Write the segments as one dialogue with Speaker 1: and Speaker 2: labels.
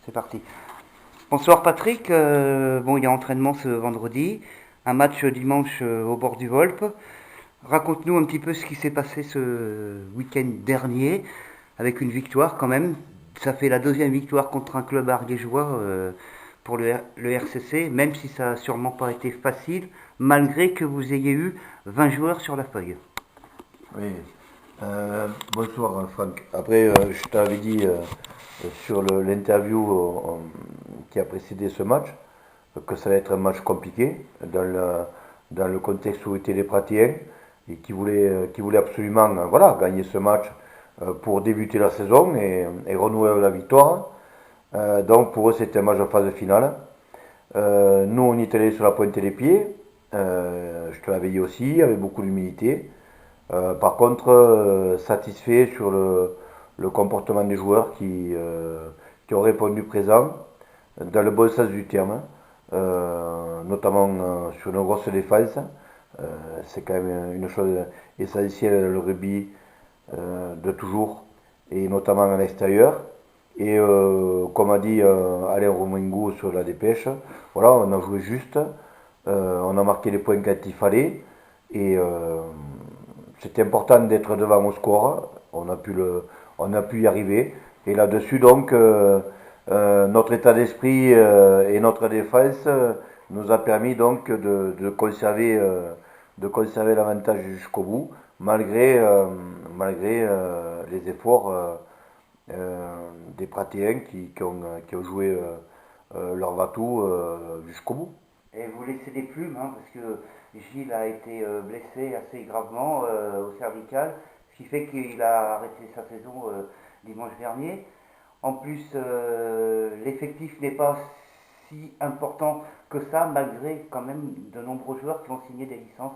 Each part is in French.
Speaker 1: C'est parti. Bonsoir Patrick. Bon, il y a entraînement ce vendredi, un match dimanche au bord du Volpe. Raconte-nous un petit peu ce qui s'est passé ce week-end dernier, avec une victoire quand même. Ça fait la deuxième victoire contre un club ariégeois pour le RCC, même si ça n'a sûrement pas été facile, malgré que vous ayez eu 20 joueurs sur la feuille.
Speaker 2: Oui, bonsoir Franck. Après, je t'avais dit sur l'interview qui a précédé ce match que ça allait être un match compliqué dans le contexte où étaient les praticiens et qui voulaient absolument voilà, gagner ce match pour débuter la saison et renouer la victoire. Donc pour eux, c'était un match en phase finale. Nous, on y est allé sur la pointe des pieds. Je te l'avais dit aussi, avec beaucoup d'humilité. Par contre, satisfait sur le comportement des joueurs qui ont répondu présent dans le bon sens du terme, notamment sur nos grosses défenses. C'est quand même une chose essentielle le rugby de toujours, et notamment à l'extérieur. Et comme a dit Alain Romengou sur la dépêche, voilà, on a joué juste, on a marqué les points quand il fallait, et c'était important d'être devant au score, on a pu y arriver. Et là-dessus, donc, notre état d'esprit et notre défense nous a permis donc de conserver l'avantage jusqu'au bout, malgré les efforts des praticiens qui ont joué leur va-tout jusqu'au bout.
Speaker 1: Et vous laissez des plumes, hein, parce que Gilles a été blessé assez gravement au cervical, ce qui fait qu'il a arrêté sa saison dimanche dernier. En plus, l'effectif n'est pas si important que ça, malgré quand même de nombreux joueurs qui ont signé des licences.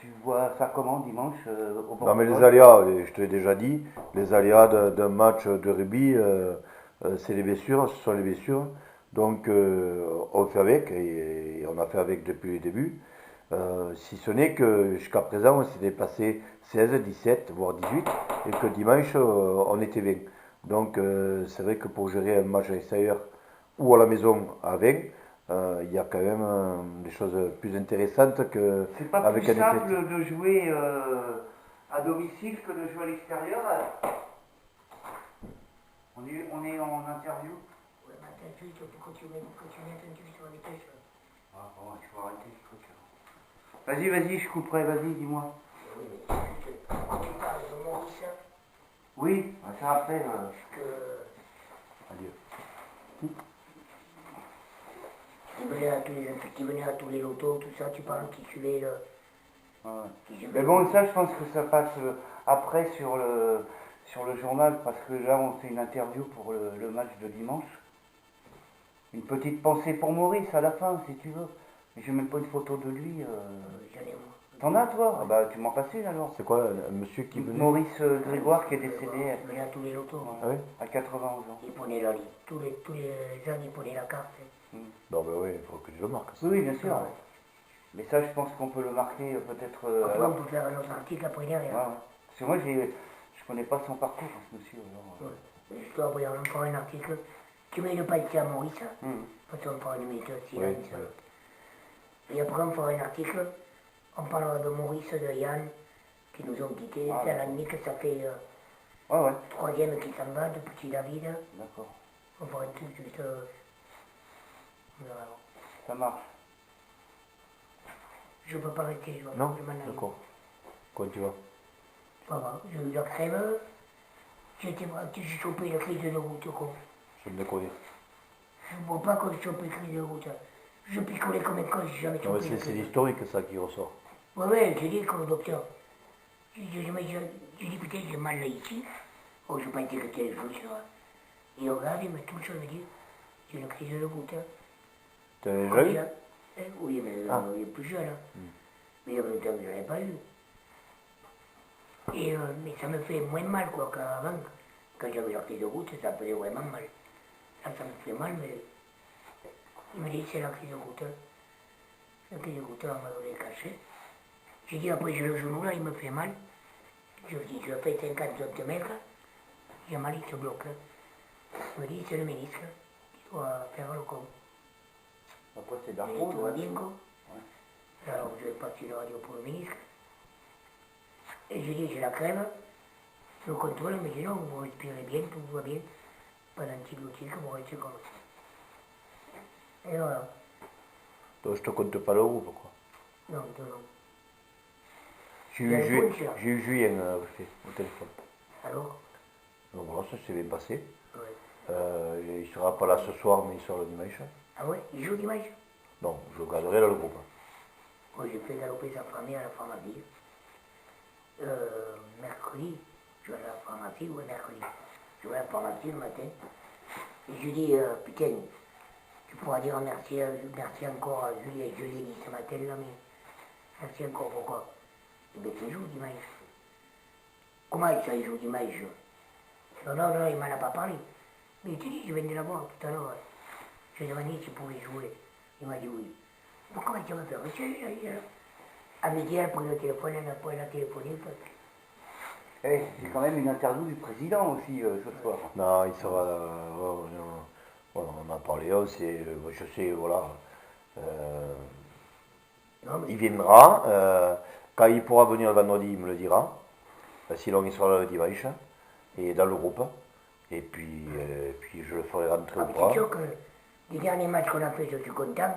Speaker 1: Tu vois ça comment dimanche au
Speaker 2: Non mais les
Speaker 1: Portugal?
Speaker 2: aléas, je te l'ai déjà dit, les aléas d'un match de rugby, c'est les blessures, ce sont les blessures. Donc on fait avec et on a fait avec depuis le début. Si ce n'est que jusqu'à présent on s'était passé 16, 17, voire 18 et que dimanche on était 20. Donc c'est vrai que pour gérer un match à l'extérieur ou à la maison à 20, il y a quand même des choses plus intéressantes
Speaker 1: C'est pas plus
Speaker 2: qu'avec un
Speaker 1: simple
Speaker 2: effectif.
Speaker 1: de jouer à domicile que de jouer à l'extérieur. On est en interview.
Speaker 3: Ouais, bah t'as vu, quand tu m'as entendu sur la dépêche.
Speaker 1: Ah bon, il faut arrêter ce truc. Vas-y, je couperai, vas-y, dis-moi.
Speaker 3: Oui, mais quand tu parles de Maurice,
Speaker 1: Oui, ça après.
Speaker 3: que
Speaker 1: Adieu.
Speaker 3: qui venait à tous les lotos, tout ça, tu parles qui suivait le.
Speaker 1: Ouais.
Speaker 3: Qui suivait
Speaker 1: Mais bon, ça, je pense que ça passe après sur le journal, parce que là, on fait une interview pour le match de dimanche. Une petite pensée pour Maurice à la fin, si tu veux. Mais j'ai même pas une photo de lui.
Speaker 3: J'en ai moi.
Speaker 1: T'en as, toi? Ah bah, tu m'en passes une alors.
Speaker 2: C'est quoi un monsieur qui venait?
Speaker 1: Maurice Grégoire qui est décédé
Speaker 3: Il venait à tous les lotos.
Speaker 2: Ah oui?
Speaker 1: à 91 ans.
Speaker 3: Il prenait la ligne. Tous les ans, il prenait la carte.
Speaker 2: Non, mais oui, il faut que tu le marques.
Speaker 1: Oui, bien sûr.
Speaker 3: Ouais.
Speaker 1: Mais ça, je pense qu'on peut le marquer peut-être.
Speaker 3: Après,
Speaker 1: Alors.
Speaker 3: on peut faire un autre article après
Speaker 1: Ouais,
Speaker 3: derrière.
Speaker 1: ouais. Parce que moi, je connais pas son parcours, ce monsieur. Alors,
Speaker 3: Ouais. Mais je dois envoyer encore un article. Tu mets le papier à Maurice.
Speaker 1: hum.
Speaker 3: Parce qu'on fera une minute aussi.
Speaker 2: Oui,
Speaker 3: Et après, on fera un article. On parlera de Maurice, de Yann, qui nous ont quittés.
Speaker 1: Ah,
Speaker 3: C'est à la limite que ça fait
Speaker 1: Ouais, ouais,
Speaker 3: troisième qui s'en va, de Petit David.
Speaker 1: d'accord.
Speaker 3: On fera un truc juste. On verra.
Speaker 1: Ça marche.
Speaker 3: Je peux pas rester,
Speaker 2: Non?
Speaker 3: je m'en aille.
Speaker 2: D'accord. Quand tu vas?
Speaker 3: Pas grave, j'ai eu la crève. J'ai chopé la crise de route, quoi.
Speaker 2: Je me déconner.
Speaker 3: Je ne vois pas quand je chope la crise de route. Je picolais comme un con, j'ai jamais
Speaker 2: Non, mais
Speaker 3: chopé la
Speaker 2: c'est
Speaker 3: crise.
Speaker 2: l'historique ça qui ressort.
Speaker 3: Ouais, j'ai dit comme le docteur. J'ai dit putain, j'ai mal là ici. Oh, je n'ai pas été que les chaussures. Il regarde, il me touche, il me dit, j'ai une crise de route.
Speaker 2: Tu l'as déjà eu?
Speaker 3: Oui, mais il est plus jeune. Mais il y a longtemps que je ne l'avais pas eu. Et, mais ça me fait moins mal quoi qu'avant. Quand j'avais la crise de route, ça faisait vraiment mal. Là, ça me fait mal, mais il me dit c'est la crise de route. La crise de route, on m'a donné caché. J'ai dit après j'ai le genou là, il me fait mal. Je dis je fais 50 mètres, j'ai mal, il se bloque. Il me dit c'est le ménisque qui doit faire le con.
Speaker 1: Après, c'est
Speaker 3: Et
Speaker 1: d'arthrose.
Speaker 3: tout va bien quoi. Alors je vais partir de la radio pour le ménisque. Et je dis j'ai la crème. Je le contrôle, il me dit non, vous respirez bien, tout va bien. Pas d'antibiotiques, vous restez comme ça. Et voilà.
Speaker 2: Donc je te compte pas le groupe, quoi.
Speaker 3: Non, non.
Speaker 2: J'ai
Speaker 3: Il y a
Speaker 2: eu,
Speaker 3: le punch, là.
Speaker 2: j'ai eu Julien au téléphone.
Speaker 3: Alors
Speaker 2: Donc voilà, ça s'est bien passé.
Speaker 3: ouais.
Speaker 2: Il sera pas là ce soir, mais il sera le dimanche.
Speaker 3: Ah ouais, il joue dimanche.
Speaker 2: Non, je le garderai dans le groupe.
Speaker 3: Moi j'ai fait galoper sa famille à la pharmacie. Mercredi, je vais à la pharmacie, ouais, mercredi. Je vais à la pharmacie le matin. Et je lui dis, putain, tu pourras dire merci, merci encore à Julie. Je lui ai dit ce matin là, mais merci encore pourquoi? Eh bien, tu joues dimanche. Comment ça, il joue dimanche? Non, non, non, il m'en a pas parlé. Mais tu dis, je viens de la voir tout à l'heure. Je lui ai demandé s'il pouvait jouer. Il m'a dit oui. Bon, comment tu vas faire? À midi, elle a pris le téléphone, elle a téléphoné parce que...
Speaker 1: C'est quand même une interview du président aussi ce soir.
Speaker 2: Non, il sera. Voilà, on en a parlé, je sais, voilà.
Speaker 3: Non, mais
Speaker 2: Il viendra. Quand il pourra venir le vendredi, il me le dira. Sinon, il sera là le dimanche. Et dans le groupe. Et puis je le ferai rentrer ou
Speaker 3: c'est
Speaker 2: pas.
Speaker 3: sûr que les derniers matchs qu'on a fait, je suis content.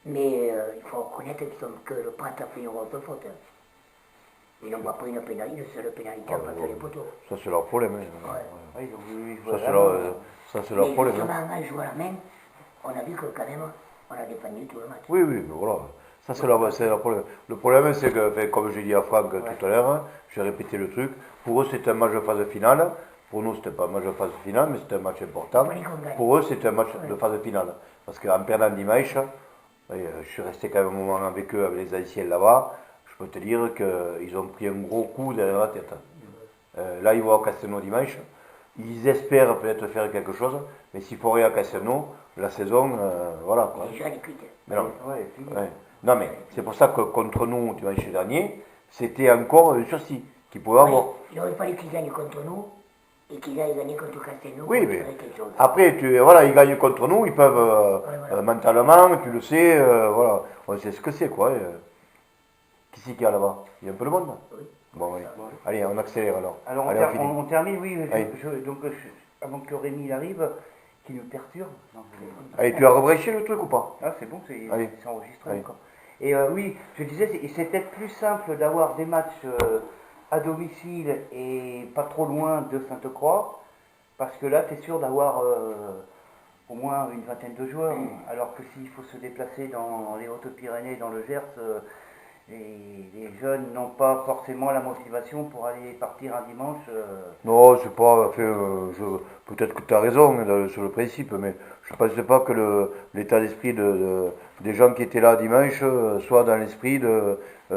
Speaker 3: Mais il faut reconnaître que le Prat a fait une grosse faute. Ils n'ont pas pris une pénalité, une seule pénalité à passer les poteaux.
Speaker 2: Ça, c'est leur problème.
Speaker 3: Ouais.
Speaker 1: Ouais, ils ont voulu jouer
Speaker 2: Ça,
Speaker 1: à
Speaker 2: c'est
Speaker 1: la
Speaker 2: leur,
Speaker 1: main.
Speaker 2: ça, c'est leur
Speaker 3: Mais
Speaker 2: problème.
Speaker 3: justement, en jouant à la main, on a vu que quand même, on a défendu tout le match.
Speaker 2: Oui, mais voilà. Ça, c'est leur problème. Le problème, c'est que, comme j'ai dit à Franck tout à l'heure, j'ai répété le truc. Pour eux, c'était un match de phase finale. Pour nous, c'était pas un match de phase finale, mais c'était un match important.
Speaker 3: Fallait qu'on gagne.
Speaker 2: Pour eux, c'était un match de phase finale. Parce qu'en perdant dimanche, je suis resté quand même un moment avec eux, avec les anciens là-bas. Je peux te dire qu'ils ont pris un gros coup derrière la tête. Là, ils vont à Castelnau dimanche. Ils espèrent peut-être faire quelque chose, mais s'il faut rien à Castelnau, la saison, voilà. Quoi.
Speaker 3: Les gens, ils quittent.
Speaker 2: Mais non.
Speaker 1: Ouais, fini.
Speaker 2: Ouais. Non, mais c'est pour ça que contre nous, dimanche dernier, c'était encore un sursis qu'ils pouvaient avoir.
Speaker 3: Il aurait fallu qu'ils gagnent contre nous et qu'ils aillent gagner contre Castelnau.
Speaker 2: Oui,
Speaker 3: pour
Speaker 2: mais
Speaker 3: tirer quelque chose.
Speaker 2: après, voilà, ils gagnent contre nous, ils peuvent
Speaker 3: voilà.
Speaker 2: mentalement, tu le sais, voilà, on sait ce que c'est, quoi. Qui c'est qu'il y a là-bas? Il y a un peu de monde?
Speaker 3: Oui.
Speaker 2: Bon, oui. Allez, on accélère alors.
Speaker 1: Alors
Speaker 2: Allez, on finit.
Speaker 1: on termine, oui,
Speaker 2: Allez.
Speaker 1: donc avant que Rémi arrive, qui nous perturbe. Non,
Speaker 2: Allez, tu as rebréché le truc ou pas?
Speaker 1: Ah, c'est bon,
Speaker 2: Allez.
Speaker 1: c'est enregistré
Speaker 2: Allez.
Speaker 1: encore. Et oui, je disais, c'est peut-être plus simple d'avoir des matchs à domicile et pas trop loin de Sainte-Croix, parce que là, tu es sûr d'avoir au moins une vingtaine de joueurs, alors que s'il faut se déplacer dans les Hautes-Pyrénées, dans le Gers, les jeunes n'ont pas forcément la motivation pour aller partir un dimanche.
Speaker 2: Non, c'est pas. Peut-être que tu as raison sur le principe, mais je ne pensais pas que l'état d'esprit des gens qui étaient là dimanche soit dans l'esprit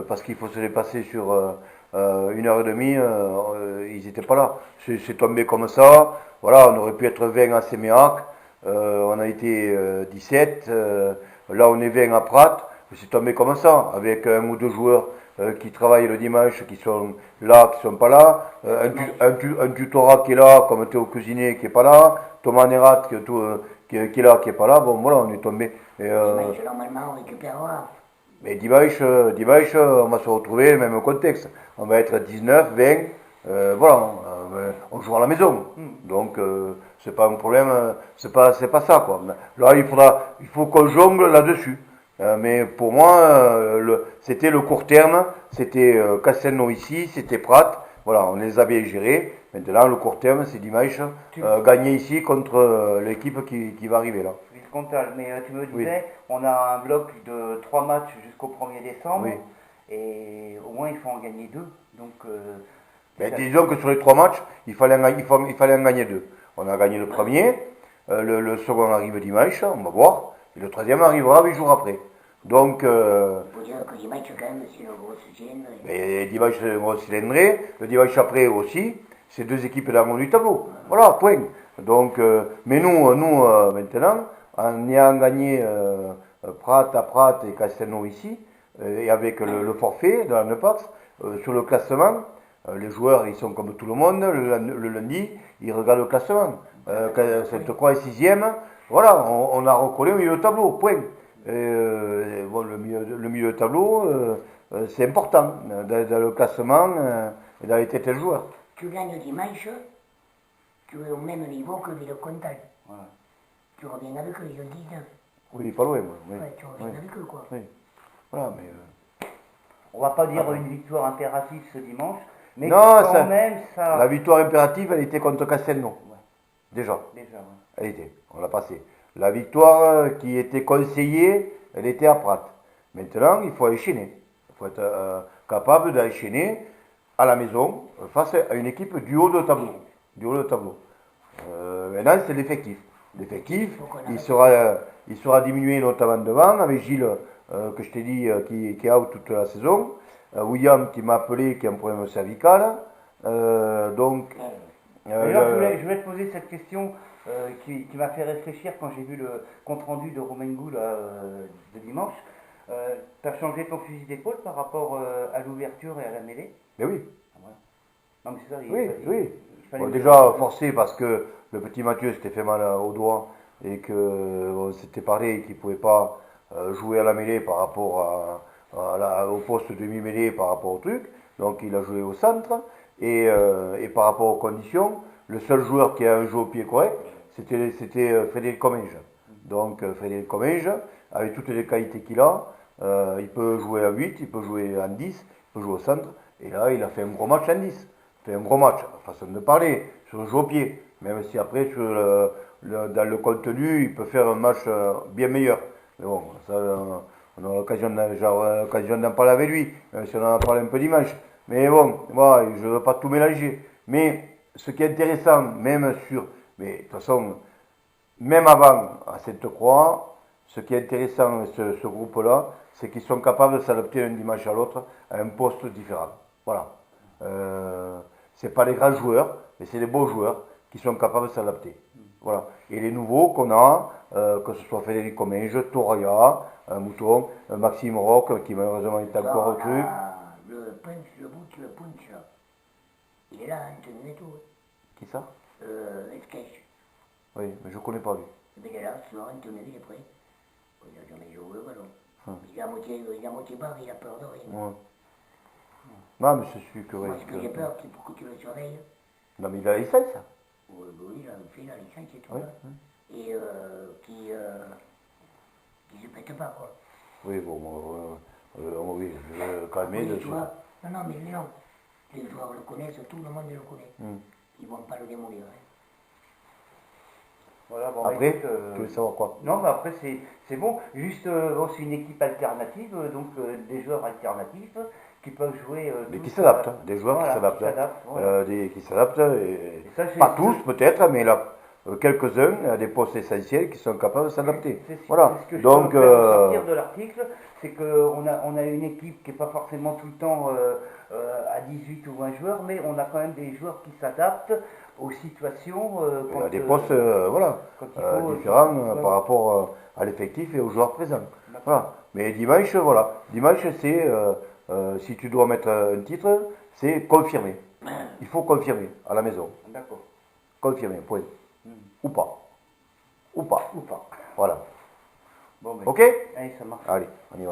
Speaker 2: parce qu'il faut se déplacer sur 1h30, ils n'étaient pas là. C'est tombé comme ça. Voilà, on aurait pu être 20 à Séméac, on a été 17, là on est 20 à Prat. C'est tombé comme ça, avec un ou deux joueurs qui travaillent le dimanche, qui sont là, qui sont pas là, un tutorat qui est là, comme Théo Cuisinier qui est pas là, Thomas Nerat qui est là, qui est pas là, bon voilà, on est tombé.
Speaker 3: Dimanche, normalement, on récupérera.
Speaker 2: Mais dimanche, on va se retrouver le même contexte. On va être 19, 20, voilà, on joue à la maison. Donc c'est pas un problème, c'est pas ça quoi. Là il faut qu'on jongle là-dessus. Mais pour moi, c'était le court terme, c'était Castelnau ici, c'était Prat, voilà, on les a bien gérés. Maintenant, le court terme, c'est dimanche, gagner ici contre l'équipe qui va arriver là.
Speaker 1: Comtal, mais tu me disais, on a un bloc de 3 matchs jusqu'au 1er décembre,
Speaker 2: Oui.
Speaker 1: et au moins il faut en gagner 2. Donc,
Speaker 2: Mais disons que sur les 3 matchs, il fallait en gagner 2. On a gagné le premier, le second arrive dimanche, on va voir, et le troisième arrivera 8 jours après. Donc,
Speaker 3: Il faut dire que dimanche, quand même, c'est le gros cylindre.
Speaker 2: et dimanche, c'est le gros cylindré, le dimanche après aussi, c'est 2 équipes dans le haut du tableau. Voilà, point. Donc, mais nous maintenant, en ayant gagné Prat à Prat et Castelnau ici, et avec le forfait de la Nepax, sur le classement, Les joueurs, ils sont comme tout le monde. Le lundi, ils regardent le classement. Quand Sainte-Croix est 6e, voilà, on a recollé au milieu de tableau, point. Bon, le milieu de tableau, c'est important dans le classement et dans les têtes des joueurs.
Speaker 3: Tu gagnes dimanche, tu es au même niveau que Villecontal.
Speaker 1: Voilà.
Speaker 3: Tu reviens avec eux, ils ont 19.
Speaker 2: Oui, pas loin, moi. Oui.
Speaker 3: Ouais, tu reviens avec eux, quoi.
Speaker 2: Oui. Voilà, mais.
Speaker 1: On va pas dire une victoire impérative ce dimanche, mais
Speaker 2: Non,
Speaker 1: quand même ça.
Speaker 2: La victoire impérative, elle était contre Castelnau.
Speaker 1: Ouais.
Speaker 2: Déjà.
Speaker 1: Déjà, ouais.
Speaker 2: Elle était. On l'a passée. La victoire qui était conseillée, elle était à Prat. Maintenant, il faut enchaîner. Il faut être capable d'enchaîner à la maison face à une équipe du haut de tableau. Du haut de tableau. Maintenant, c'est l'effectif. L'effectif, il sera diminué notamment devant avec Gilles, que je t'ai dit, qui est out toute la saison. William qui m'a appelé, qui a un problème cervical. Donc.
Speaker 1: D'ailleurs, je voulais te poser cette question qui m'a fait réfléchir quand j'ai vu le compte-rendu de Romengou de dimanche. Tu as changé ton fusil d'épaule par rapport à l'ouverture et à la mêlée?
Speaker 2: Mais oui.
Speaker 1: Ah, ouais. Non, mais c'est ça,
Speaker 2: Oui.
Speaker 1: il fallait
Speaker 2: Bon,
Speaker 1: le
Speaker 2: déjà
Speaker 1: faire.
Speaker 2: forcé parce que le petit Mathieu s'était fait mal au doigt et que c'était parlé qu'il ne pouvait pas jouer à la mêlée par rapport au poste demi-mêlée par rapport au truc. Donc il a joué au centre et par rapport aux conditions, le seul joueur qui a un jeu au pied correct, c'était Frédéric Comminges. Donc Frédéric Comminges, avec toutes les qualités qu'il a, il peut jouer à 8, il peut jouer en 10, il peut jouer au centre. Et là, il a fait un gros match en 10. C'est un gros match, façon de parler, sur le jeu au pied. Même si après, dans le contenu, il peut faire un match bien meilleur. Mais bon, ça, on aura l'occasion d'en parler avec lui, même si on en a parlé un peu dimanche. Mais bon, voilà, je ne veux pas tout mélanger. Mais ce qui est intéressant, même sur. Mais de toute façon, même avant à Sainte-Croix, ce qui est intéressant, ce groupe-là, c'est qu'ils sont capables de s'adapter d'un dimanche à l'autre à un poste différent. Voilà. C'est pas les grands joueurs, mais c'est les beaux joueurs qui sont capables de s'adapter. Voilà. Et les nouveaux qu'on a, que ce soit Frédéric Comminges, Toria, Mouton, Maxime Roch, qui malheureusement est encore au truc.
Speaker 3: Le punch, là. Il est là, Anthony Neto.
Speaker 2: Qui ça
Speaker 3: Sketch.
Speaker 2: Oui, mais je connais pas lui.
Speaker 3: Il est là, ce soir, Anthony, il est prêt. Il a jamais joué le ballon. Il est à moitié barre, il a peur de rien.
Speaker 2: Ouais. Non, mais c'est celui que.
Speaker 3: Moi, ce que j'ai peur, c'est pour que tu le surveilles.
Speaker 2: Non, mais il a la licence, ça.
Speaker 3: Oui, il a fait la licence et tout.
Speaker 2: Oui,
Speaker 3: Là. Et qui se pète pas, quoi.
Speaker 2: Oui, bon, oui, je vais le calmer
Speaker 3: Oui,
Speaker 2: dessus.
Speaker 3: tu vois. Non, mais non. Les joueurs le connaissent, tout le monde le connaît. Ils vont pas le démolir. Hein.
Speaker 1: Voilà, bon,
Speaker 2: Après,
Speaker 1: écoute,
Speaker 2: tu veux savoir quoi?
Speaker 1: non, mais après, c'est bon. Juste, bon, c'est une équipe alternative, donc des joueurs alternatifs qui peuvent jouer.
Speaker 2: Mais
Speaker 1: tous,
Speaker 2: qui s'adaptent, des joueurs
Speaker 1: voilà,
Speaker 2: qui s'adaptent.
Speaker 1: voilà.
Speaker 2: Qui s'adaptent, et
Speaker 1: ça,
Speaker 2: pas tous peut-être, mais là, quelques-uns à des postes essentiels qui sont capables de s'adapter. Voilà.
Speaker 1: C'est ce que je
Speaker 2: Donc,
Speaker 1: peux sortir de l'article, c'est qu'on a une équipe qui n'est pas forcément tout le temps à 18 ou 20 joueurs, mais on a quand même des joueurs qui s'adaptent aux situations.
Speaker 2: à des postes voilà, différents par rapport à l'effectif et aux joueurs présents. Voilà. Mais dimanche, voilà. Dimanche, c'est, si tu dois mettre un titre, c'est confirmer. Il faut confirmer à la maison.
Speaker 1: D'accord.
Speaker 2: Confirmer, point. Ou pas. Ou pas.
Speaker 1: Ou pas.
Speaker 2: Voilà.
Speaker 1: Bon, mais,
Speaker 2: Ok?
Speaker 1: allez, ça marche.
Speaker 2: Allez, on y va.